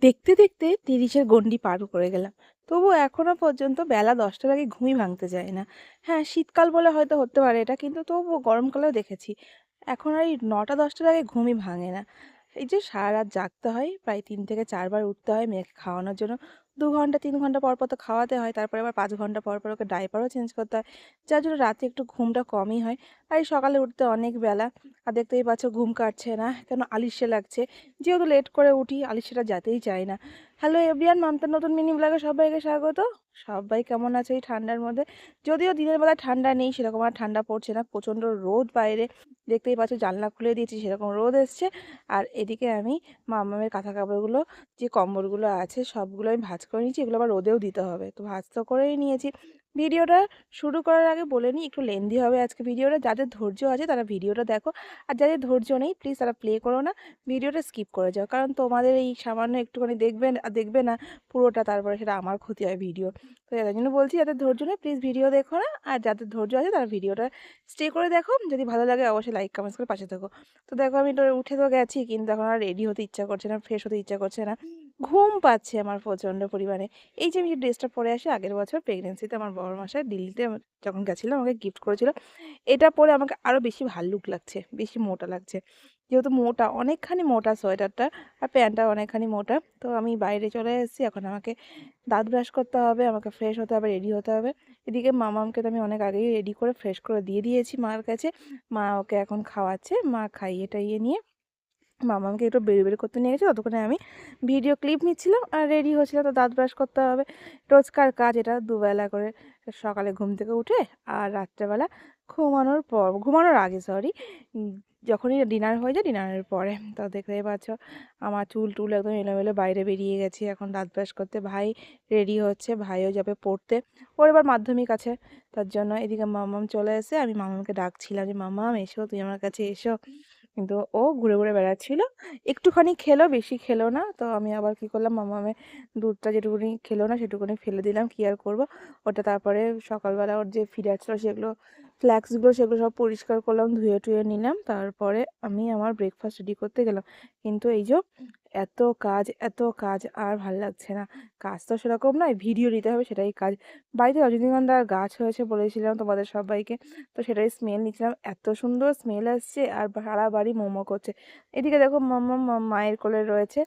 দেখতে দেখতে ৩০-এর গণ্ডি পার করে গেলাম। তবুও এখনো পর্যন্ত বেলা ১০টার আগে ঘুমই ভাঙতে চায় না। হ্যাঁ, শীতকাল বলে হয়তো হতে পারে এটা, কিন্তু তবুও গরমকালেও দেখেছি। এখন আর এই ৯টা-১০টার আগে ঘুমই ভাঙে না। এই যে সারারাত জাগতে হয়, প্রায় ৩ থেকে ৪ বার উঠতে হয় মেয়েকে খাওয়ানোর জন্য। ২ ঘন্টা ৩ ঘন্টা পর, পর তো খাওয়াতে হয়। তারপরে আবার ৫ ঘন্টা পর, পর ওকে ডায়পারও চেঞ্জ করতে হয়। যার জন্য রাতে একটু ঘুমটা কমই হয়। আর এই সকালে উঠতে অনেক বেলা। আর দেখতেই পাচ্ছ ঘুম কাটছে না। কেন আলিস্যে লাগছে। যেহেতু লেট করে উঠি, আলিস্যাটা যেতেই চায় না। হ্যালো এভরিওয়ান, মান্থার নতুন মিনি ব্লগে সবাইকে স্বাগত। সবাই কেমন আছে এই ঠান্ডার মধ্যে? যদিও দিনের বেলায় ঠান্ডা নেই, সেরকম আর ঠান্ডা পড়ছে না। প্রচণ্ড রোদ বাইরে। দেখতেই পাচ্ছ জানলা খুলে দিয়েছি, সেরকম রোদ এসছে। আর এদিকে আমি মামামের কাঁথা কাপড়গুলো, যে কম্বলগুলো আছে সবগুলো আমি ভাঁজ করে নিয়েছি। এগুলো আবার রোদেও দিতে হবে, তো ভাঁজ তো করেই নিয়েছি। ভিডিওটা শুরু করার আগে বলে নিই, একটু লেন্দি হবে আজকে ভিডিওটা। যাদের ধৈর্য আছে তারা ভিডিওটা দেখো, আর যাদের ধৈর্য নেই প্লিজ তারা প্লে করো না, ভিডিওটা স্কিপ করে যাও। কারণ তোমাদের এই সামান্য একটুখানি দেখবে না পুরোটা, তারপরে সেটা আমার ক্ষতি হয় ভিডিও। তো তাই জন্য বলছি, যাদের ধৈর্য নেই প্লিজ ভিডিও দেখো না, আর যাদের ধৈর্য আছে তারা ভিডিওটা স্টে করে দেখো। যদি ভালো লাগে অবশ্যই লাইক কমেন্টস করে পাশে থাকো। তো দেখো আমি তো উঠে তো গেছি, কিন্তু এখন আর রেডি হতে ইচ্ছা করছে না, ফ্রেশ হতে ইচ্ছা করছে না। ঘুম পাচ্ছে আমার প্রচণ্ড পরিমাণে। এই যে আমি যে ড্রেসটা পরে আসি, আগের বছর প্রেগনেন্সিতে আমার বড় মশাই দিল্লিতে যখন গেছিলাম আমাকে গিফট করেছিল। এটা পরে আমাকে আরও বেশি ভাল্লুক লাগছে, বেশি মোটা লাগছে। যেহেতু মোটা, অনেকখানি মোটা সোয়েটারটা, আর প্যান্টটা অনেকখানি মোটা। তো আমি বাইরে চলে এসেছি, এখন আমাকে দাঁত ব্রাশ করতে হবে, আমাকে ফ্রেশ হতে হবে, রেডি হতে হবে। এদিকে মামামকে তো আমি অনেক আগেই রেডি করে ফ্রেশ করে দিয়ে দিয়েছি মার কাছে। মা ওকে এখন খাওয়াচ্ছে, মা খাইয়ে টাইয়ে নিয়ে মামামকে একটু বের করতে নিয়ে গেছে। ততক্ষণে আমি ভিডিও ক্লিপ নিচ্ছিলাম আর রেডি হচ্ছিলাম। তো দাঁত ব্রাশ করতে হবে, রোজকার কাজ এটা। দুবেলা করে, সকালে ঘুম থেকে উঠে আর রাত্রেবেলা ঘুমানোর আগে, সরি, যখনই ডিনার হয়ে যায় ডিনারের পরে। তো দেখতেই পাচ্ছ আমার চুল টুল একদম এলোমেলো বাইরে বেরিয়ে গেছে। এখন দাঁত ব্রাশ করতে ভাই রেডি হচ্ছে, ভাইও যাবে পড়তে। ওর এবার মাধ্যমিক আছে, তার জন্য। এদিকে মামাম চলে এসে, আমি মামামকে ডাকছিলাম যে মামাম এসো, তুই আমার কাছে এসো, কিন্তু ও ঘুরে ঘুরে বেড়াচ্ছিল। একটুখানি খেলো, বেশি খেলো না। তো আমি আবার কি করলাম, মামামে দুধটা যেটুকুনি খেলো না সেটুকুনি ফেলে দিলাম, কি আর করবো ওটা। তারপরে সকালবেলা ওর যে ফিডার ছিল সেগুলো, ফ্ল্যাক্সগুলো, সেগুলো সব পরিষ্কার করলাম, ধুয়ে টুয়ে নিলাম। তারপরে আমি আমার ব্রেকফাস্ট রেডি করতে গেলাম। কিন্তু এই যে এত কাজ, এত কাজ, আর ভাল লাগছে না। কাজ তো সেরকম নয়, ভিডিও নিতে হবে, সেটাই কাজ। বাড়িতে রজনীগন্ধার গাছ হয়েছে বলেছিলাম তোমাদের সবাইকে, তো সেটাই স্মেল নিচ্ছিলাম। এত সুন্দর স্মেল আসছে, আর সারা বাড়ি মোমো করছে। এদিকে দেখো মাম্মাম মায়ের কোলে রয়েছে,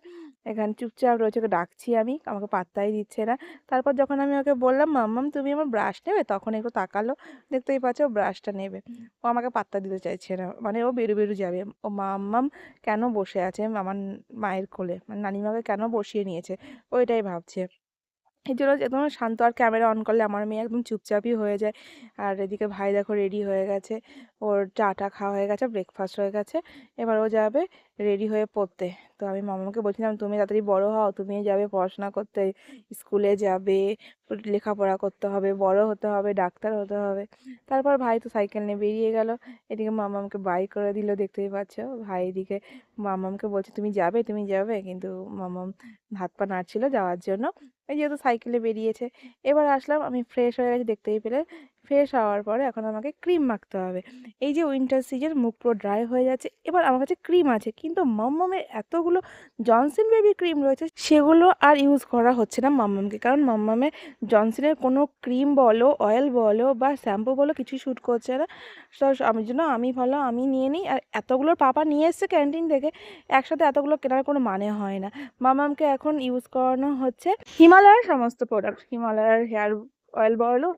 এখানে চুপচাপ রয়েছে, ওকে ডাকছি আমি, আমাকে পাত্তাই দিচ্ছে না। তারপর যখন আমি ওকে বললাম মাম্মাম তুমি আমার ব্রাশ নেবে, তখন একটু তাকালো। দেখতেই পাচ্ছ ও ব্রাশটা নেবে, ও আমাকে পাত্তা দিতে চাইছে না, মানে ও বেরু বেরু যাবে। ও মাম্মাম কেন বসে আছে আমার মায়ের কোলে, মানে নানিমাকে কেন বসিয়ে নিয়েছে, ও এটাই ভাবছে। এই জন্য একদম শান্ত। আর ক্যামেরা অন করলে আমার মেয়ে একদম চুপচাপই হয়ে যায়। আর এদিকে ভাই দেখো রেডি হয়ে গেছে, ওর চাটা খাওয়া হয়ে গেছে, ব্রেকফাস্ট হয়ে গেছে। এবার ও যাবে রেডি হয়ে পড়তে। তো আমি মামাকে বলছিলাম তুমি তাড়াতাড়ি বড় হও, তুমি যাবে পড়াশোনা করতে, স্কুলে যাবে, লেখাপড়া করতে হবে, বড় হতে হবে, ডাক্তার হতে হবে। তারপর ভাই তো সাইকেল নিয়ে বেরিয়ে গেল। এদিকে মামামকে বাই করে দিল, দেখতেই পাচ্ছ। ভাই এদিকে মামামকে বলছে তুমি যাবে, তুমি যাবে, কিন্তু মামাম হাত পা নাড়ছিল যাওয়ার জন্য। এই যেহেতু সাইকেলে বেরিয়েছে। এবার আসলাম, আমি ফ্রেশ হয়ে গেছি দেখতেই পেলে। ফ্রেশ হওয়ার পরে এখন আমাকে ক্রিম মাখতে হবে। এই যে উইন্টার সিজন, মুখ পুরো ড্রাই হয়ে যাচ্ছে। এবার আমার কাছে ক্রিম আছে, কিন্তু মাম্মামের এতগুলো জনসন বেবি ক্রিম রয়েছে, সেগুলো আর ইউজ করা হচ্ছে না মাম্মামকে। কারণ মাম্মামের জনসনের কোনো ক্রিম বলো, অয়েল বলো বা শ্যাম্পু বলো, কিছুই শ্যুট করছে না। তো আমি জন্য আমি ভালো আমি নিয়ে নিই। আর এতগুলোর পাপা নিয়ে এসছে ক্যান্টিন থেকে, একসাথে এতগুলো কেনার কোনো মানে হয় না। মামামকে এখন ইউজ করানো হচ্ছে হিমালয়ের সমস্ত প্রোডাক্ট। হিমালয়ের হেয়ার অয়েল বলো,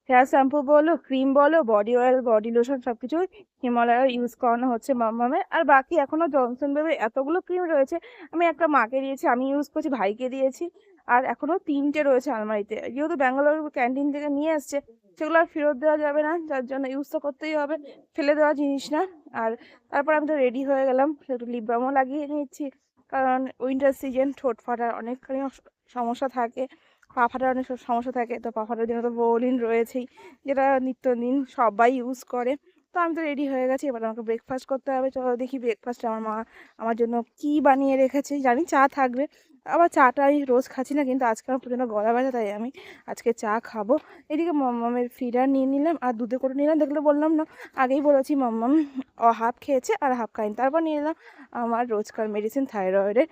হেয়ার শ্যাম্পু বলো, ক্রিম বলো, বডি অয়েল, বডি লোশন, সব কিছুই হিমালয়ের ইউজ করানো হচ্ছে মামামে। আর বাকি এখনও জনসন বেবির এতগুলো ক্রিম রয়েছে। আমি একটা মাকে দিয়েছি, আমি ইউজ করছি, ভাইকে দিয়েছি, আর এখনও 3টে রয়েছে আলমারিতে। যেহেতু ব্যাঙ্গালোর ক্যান্টিন থেকে নিয়ে আসছে, সেগুলো আর ফেরত দেওয়া যাবে না, যার জন্য ইউজ তো করতেই হবে, ফেলে দেওয়া জিনিস না। আর তারপর আমি তো রেডি হয়ে গেলাম, একটু লিপ বামও লাগিয়ে নিচ্ছি। কারণ উইন্টার সিজন, ঠোঁট ফাটার অনেকখানি সমস্যা থাকে, পা ফাটার অনেক সমস্যা থাকে। তো পা ফাটার জন্য তো বোলিন রয়েছেই, যেটা নিত্যদিন সবাই ইউজ করে। তো আমি তো রেডি হয়ে গেছি, এবার আমাকে ব্রেকফাস্ট করতে হবে। চলো দেখি ব্রেকফাস্টে আমার মা আমার জন্য কি বানিয়ে রেখেছে। জানি চা থাকবে, আবার চাটা আমি রোজ খাচ্ছি না, কিন্তু আজকে আমার প্রচণ্ড গলা ব্যথা, তাই আমি আজকে চা খাবো। এদিকে মাম্মামের ফিডার নিয়ে নিলাম আর দুধে করে নিলাম। দেখলে বললাম না, আগেই বলেছি মাম্মাম হাফ খেয়েছে আর হাফ খাইনি। তারপর নিয়ে নিলাম আমার রোজকার মেডিসিন থাইরয়েডের,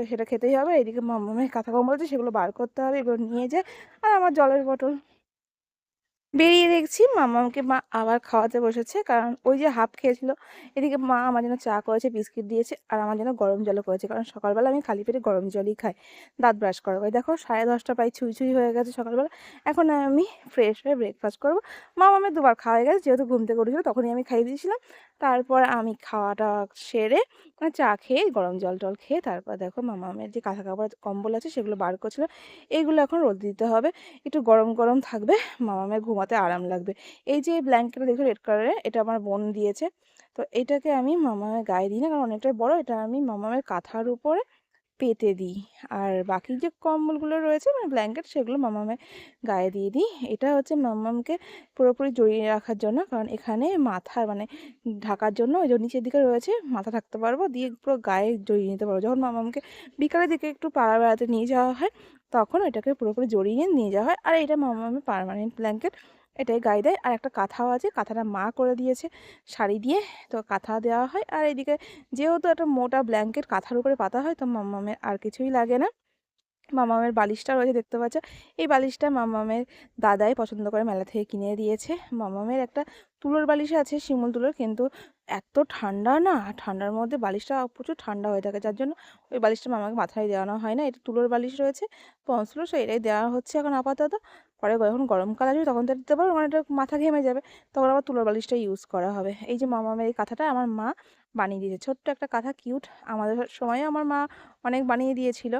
সেটা খেতেই হবে। এদিকে মাম্মামের কাঁথা কম্বল আছে, সেগুলো বার করতে হবে, এগুলো নিয়ে যায়। আর আমার জলের বোতল বেরিয়ে দেখছি মামাকে মা আবার খাওয়াতে বসেছে, কারণ ওই যে হাফ খেয়েছিল। এদিকে মা আমার জন্য চা করেছে, বিস্কিট দিয়েছে, আর আমার জন্য গরম জলও করেছে, কারণ সকালবেলা আমি খালি পেটে গরম জলই খাই দাঁত ব্রাশ করার পরে। দেখো 10:30 প্রায় ছুঁই ছুঁই হয়ে গেছে সকালবেলা। এখন আমি ফ্রেশ হয়ে ব্রেকফাস্ট করবো। মামামের দুবার খাওয়া হয়ে গেছে, যেহেতু ঘুম থেকে উঠেছিল তখনই আমি খাইয়ে দিয়েছিলাম। তারপর আমি খাওয়াটা সেরে মানে চা খেয়ে গরম জল টল খেয়ে তারপর দেখো মামামের যে কাঁথা কাপড় কম্বল আছে সেগুলো বার করছিল। এইগুলো এখন রোদ দিতে হবে, একটু গরম গরম থাকবে, মামামের ঘুমাতে আরাম লাগবে। এই যে ব্ল্যাঙ্কেটটা দেখো রেড কালারের, এটা আমার বোন দিয়েছে। তো এটাকে আমি মামামের গায়ে দিই না, কারণ অনেকটাই বড়, এটা আমি মামামের কাঁথার উপরে পেতে দিই। আর বাকি যে কম্বলগুলো রয়েছে মানে ব্ল্যাঙ্কেট, সেগুলো মামামের গায়ে দিয়ে দিই। এটা হচ্ছে মামামকে পুরোপুরি জড়িয়ে রাখার জন্য, কারণ এখানে মাথা মানে ঢাকার জন্য ওই যে নিচের দিকে রয়েছে, মাথা থাকতে পারবো, দিয়ে পুরো গায়ে জড়িয়ে নিতে পারবো। যখন মামামকে বিকালের দিকে একটু পাড়া বেড়াতে নিয়ে যাওয়া হয়, তখন এটাকে পুরোপুরি জড়িয়ে নিয়ে যাওয়া হয়। আর এটা মামামের পার্মানেন্ট ব্ল্যাঙ্কেট, এটাই গায়ে দেয়। আর একটা কাঁথাও আছে, কাঁথাটা মা করে দিয়েছে শাড়ি দিয়ে, তো কাঁথা দেওয়া হয়। আর এদিকে যেহেতু একটা মোটা ব্ল্যাঙ্কেট কাঁথার উপরে পাতা হয়, তো মাম্মামের আর কিছুই লাগে না। মামামের বালিশটা রয়েছে দেখতে পাচ্ছ, এই বালিশটা মামামের দাদাই পছন্দ করে, মেলা থেকে কিনে দিয়েছে। মামামের একটা তুলোর বালিশ আছে, শিমুল তুলোর, কিন্তু এত ঠান্ডা না, ঠান্ডার মধ্যে বালিশটা প্রচুর ঠান্ডা হয়ে থাকে, যার জন্য ওই বালিশটা মামাকে মাথায় দেওয়ানো হয় না। এটা তুলোর বালিশ রয়েছে পঞ্চতুলো, সো এটাই দেওয়া হচ্ছে এখন আপাতত। পরে যখন গরমকাল আসবে তখন তো দিতে পারবো, মানে এটা মাথা ঘেমে যাবে, তখন আবার তুলোর বালিশটা ইউজ করা হবে। এই যে মামামের এই কাঁথাটা আমার মা বানিয়ে দিয়েছে, ছোট্ট একটা কাঁথা, কিউট। আমাদের সময়ে আমার মা অনেক বানিয়ে দিয়েছিল।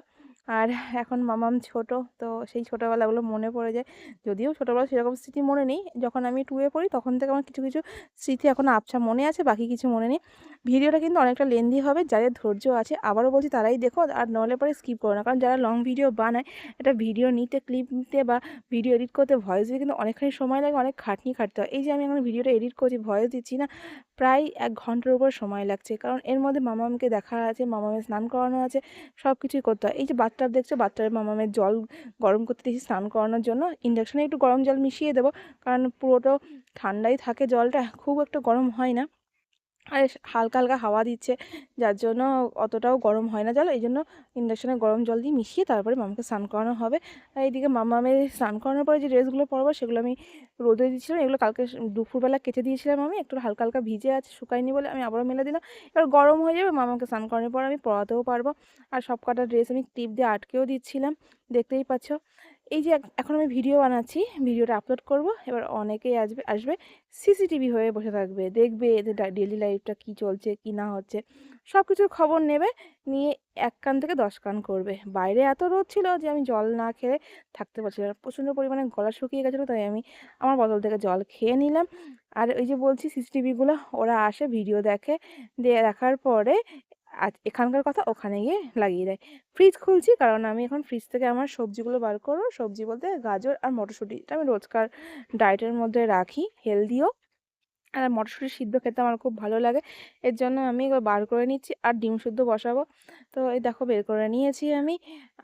আর এখন মামাম ছোট, তো সেই ছোটোবেলাগুলো মনে পড়ে যায়। যদিও ছোটোবেলা সেরকম স্মৃতি মনে নেই, যখন আমি টুয়ে পড়ি তখন থেকে আমার কিছু কিছু স্মৃতি এখনও আবছা মনে আছে, বাকি কিছু মনে নেই। ভিডিওটা কিন্তু অনেকটা লেন্দি হবে, যাদের ধৈর্য আছে আবারও বলছি তারাই দেখো, আর নলে পরে স্কিপ করো না, কারণ যারা লং ভিডিও বানায়, একটা ভিডিও নিতে, ক্লিপ নিতে বা ভিডিও এডিট করতে, ভয়েস দিতে কিন্তু অনেকখানি সময় লাগে, অনেক খাটনি খাটতে হয়। এই যে আমি এখন ভিডিওটা এডিট করছি, ভয়েস দিচ্ছি না, প্রায় 1 ঘন্টার উপর সময় লাগছে, কারণ এর মধ্যে মামামকে দেখা আছে, মামামের স্নান করানো আছে, সব কিছুই করতে হয়। এই যে বাথটাব দেখছো, বাথটাবে মামামের জল গরম করতে দিয়েছি স্নান করানোর জন্য। ইন্ডাকশানে একটু গরম জল মিশিয়ে দেবো, কারণ পুরোটা ঠান্ডাই থাকে জলটা, খুব একটা গরম হয় না। আর হালকা হালকা হাওয়া দিচ্ছে, যার জন্য অতটাও গরম হয় না জল, এই জন্য ইন্ডাকশানে গরম জল দিয়ে মিশিয়ে তারপরে মামাকে স্নান করানো হবে। আর এইদিকে মামামের স্নান করানোর পরে যে ড্রেসগুলো পরবো সেগুলো আমি রোদে দিয়েছিলাম, এগুলো কালকে দুপুরবেলা কেচে দিয়েছিলাম, আমি একটু হালকা হালকা ভিজে আছে, শুকায়নি বলে আমি আবারও মেলে দিলাম। এবার গরম হয়ে যাবে, মামাকে স্নান করানোর পর আমি পরাতেও পারবো। আর সব কটা ড্রেস আমি ক্লিপ দিয়ে আটকেও দিচ্ছিলাম, দেখতেই পাচ্ছ। এই যে এখন আমি ভিডিও বানাচ্ছি, ভিডিওটা আপলোড করব, এবার অনেকেই আসবে আসবে সিসিটিভি হয়ে বসে থাকবে, দেখবে এদের ডেইলি লাইফটা কী চলছে কী না হচ্ছে, সব কিছুর খবর নেবে, নিয়ে 1 কান থেকে 10 কান করবে। বাইরে এত রোদ ছিল যে আমি জল না খেয়ে থাকতে পারছিলাম না, প্রচণ্ড পরিমাণে গলা শুকিয়ে গেছিলো, তাই আমি আমার বোতল থেকে জল খেয়ে নিলাম। আর ওই যে বলছি সিসিটিভিগুলো, ওরা আসে ভিডিও দেখে, দিয়ে দেখার পরে এখানকার কথা ওখানে গিয়ে লাগিয়ে দেয়। ফ্রিজ খুলছি, কারণ আমি এখন ফ্রিজ থেকে আমার সবজিগুলো বার করবো। সবজি বলতে গাজর আর মটরশুঁটি, এটা আমি রোজকার ডায়েটের মধ্যে রাখি, হেলদিও। আর মটরশুঁটি সিদ্ধ খেতে আমার খুব ভালো লাগে, এর জন্য আমি এগুলো বার করে নিচ্ছি। আর ডিম সিদ্ধ বসাবো, তো এই দেখো বের করে নিয়েছি আমি।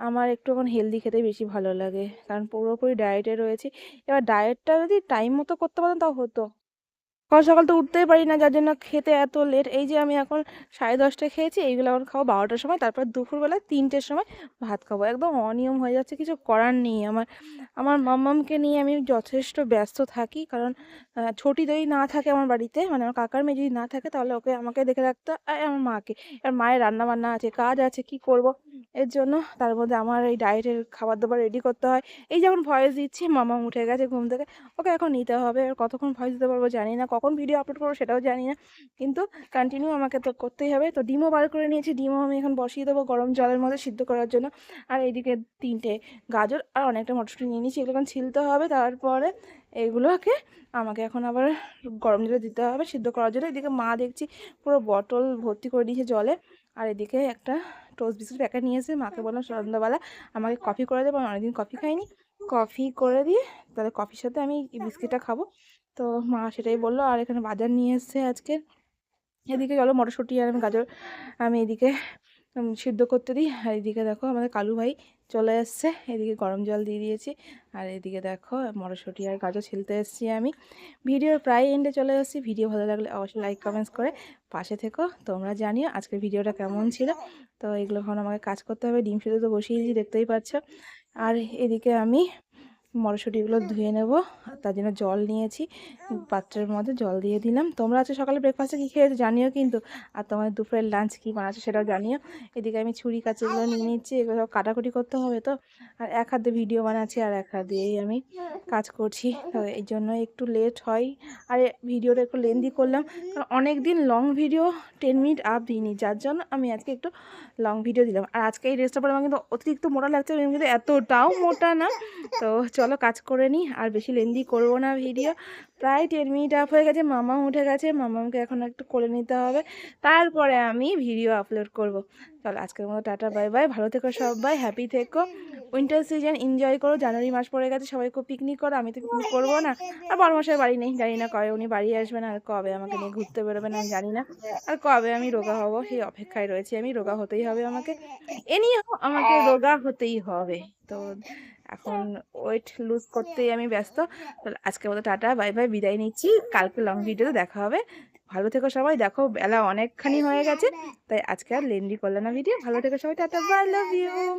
আমার একটু এখন হেলদি খেতে বেশি ভালো লাগে, কারণ পুরোপুরি ডায়েটে রয়েছি। এবার ডায়েটটা যদি টাইম মতো করতে পারতাম তাও হতো, সকাল সকাল তো উঠতেই পারি না, যার জন্য খেতে এত লেট। এই যে আমি এখন 10:30টায় খেয়েছি, এইগুলো এখন খাবো 12টার সময়, তারপর দুপুরবেলা 3টের সময় ভাত খাবো। একদম অনিয়ম হয়ে যাচ্ছে, কিছু করার নেই আমার। আমার মাম্মামকে নিয়ে আমি যথেষ্ট ব্যস্ত থাকি, কারণ ছোটি যদি না থাকে আমার বাড়িতে, মানে আমার কাকার মেয়ে যদি না থাকে, তাহলে ওকে আমাকে দেখে রাখতে হয়, আর আমার মাকে। আর মায়ের রান্না বান্না আছে, কাজ আছে, কি করব, এর জন্য তার মধ্যে আমার এই ডায়েটের খাবার দাবার রেডি করতে হয়। এই যেমন ভয়েস দিচ্ছি, মামা উঠে গেছে ঘুম থেকে, ওকে এখন নিতে হবে। আর কতক্ষণ ভয়েস দিতে পারবো জানি না, কখন ভিডিও আপলোড করবো সেটাও জানি না, কিন্তু কন্টিনিউ আমাকে তো করতেই হবে। তো ডিমও বার করে নিয়েছি, ডিমও আমি এখন বসিয়ে দেবো গরম জলের মধ্যে সিদ্ধ করার জন্য। আর এইদিকে 3টে গাজর আর অনেকটা মটরশুঁটি নিয়ে নিয়েছি, এগুলো এখন ছিলতে হবে। তারপরে এগুলোকে আমাকে এখন আবার গরম জলে দিতে হবে সিদ্ধ করার জন্য। এদিকে মা দেখছি পুরো বটল ভর্তি করে দিয়েছে জলে। আর এদিকে একটা টোস্ট বিস্কুট প্যাকেট নিয়েছে, মাকে বললাম সন্ধ্যাবেলা আমাকে কফি করে দেবো, আমি অনেকদিন কফি খাইনি, কফি করে দিয়ে তাহলে কফির সাথে আমি এই বিস্কিটটা খাবো। তো মা সেটাই বললো। আর এখানে বাজার নিয়ে এসছে আজকে। এদিকে চলো মটরশুঁটি আর আমি গাজর আমি এদিকে সিদ্ধ করতে দিই। আর এদিকে দেখো আমাদের কালু ভাই চলে এসছে, এদিকে গরম জল দিয়ে দিয়েছি। আর এদিকে দেখো মটরশুঁটি আর গাজর ছিলতে এসেছি আমি। ভিডিওর প্রায় এন্ডে চলে এসেছি। ভিডিও ভালো লাগলে অবশ্যই লাইক কমেন্টস করে পাশে থেকো। তোমরা জানিও আজকের ভিডিওটা কেমন ছিল। তো এগুলো এখন আমাকে কাজ করতে হবে। ডিম সিদ্ধ তো বসিয়ে দিয়েছি, দেখতেই পাচ্ছ। আর এদিকে আমি মটরশুঁটিগুলো ধুয়ে নেব, তার জন্য জল নিয়েছি, পাত্রের মধ্যে জল দিয়ে দিলাম। তোমরা আজকে সকালে ব্রেকফাস্টে কী খেয়েছো জানিও কিন্তু, আর তোমাদের দুপুরের লাঞ্চ কী বানাচ্ছো সেটাও জানিও। এদিকে আমি ছুরি কাঁচিগুলো নিয়ে নিচ্ছি, এগুলো সব কাটাকুটি করতে হবে তো। আর এক হাতে ভিডিও বানাচ্ছি আর এক হাত দিয়েই আমি কাজ করছি, তো এই জন্য একটু লেট হয়। আর ভিডিওটা একটু লেন্দি করলাম, কারণ অনেক দিন লং ভিডিও 10 মিনিট আপ দিইনি, যার জন্য আমি আজকে একটু লং ভিডিও দিলাম। আর আজকে এই ড্রেসটা পরে আমার কিন্তু অতিরিক্ত মোটা লাগছে, কিন্তু এতটাও মোটা না। তো চলো কাজ করে নিই, আর বেশি লেন্দি করবো না ভিডিও। প্রায় 10 মিনিট আপ হয়ে গেছে, মামা উঠে গেছে, মামাকে এখন একটু কোলে নিতে হবে, তারপরে আমি ভিডিও আপলোড করব। চলো আজকের মতো টাটা বাই বাই, ভালো থেকো সবাই, হ্যাপি থেকো, উইন্টার সিজন এনজয় করো। জানুয়ারি মাস পড়ে গেছে, সবাই খুব পিকনিক করো, আমি তো পিকনিক করবো না। আর বড়মশাই বাড়ি নেই, জানি না কবে উনি বাড়ি আসবেন, আর কবে আমাকে নিয়ে ঘুরতে বেরোবেন আমি জানি না, আর কবে আমি রোগা হব সেই অপেক্ষায় রয়েছি। আমি রোগা হতেই হবে আমাকে, আমাকে রোগা হতেই হবে। তো এখন ওয়েট লুজ করতেই আমি ব্যস্ত। তাহলে আজকের মতো টাটা বাই বাই, বিদায় নিচ্ছি। কালকে লং ভিডিওতে দেখা হবে। ভালো থেকো সবাই। দেখো বেলা অনেকখানি হয়ে গেছে, তাই আজকে আর লেন্দি করলাম না ভিডিও। ভালো থেকো সবাই, টাটা বাই, লাভ ইউ।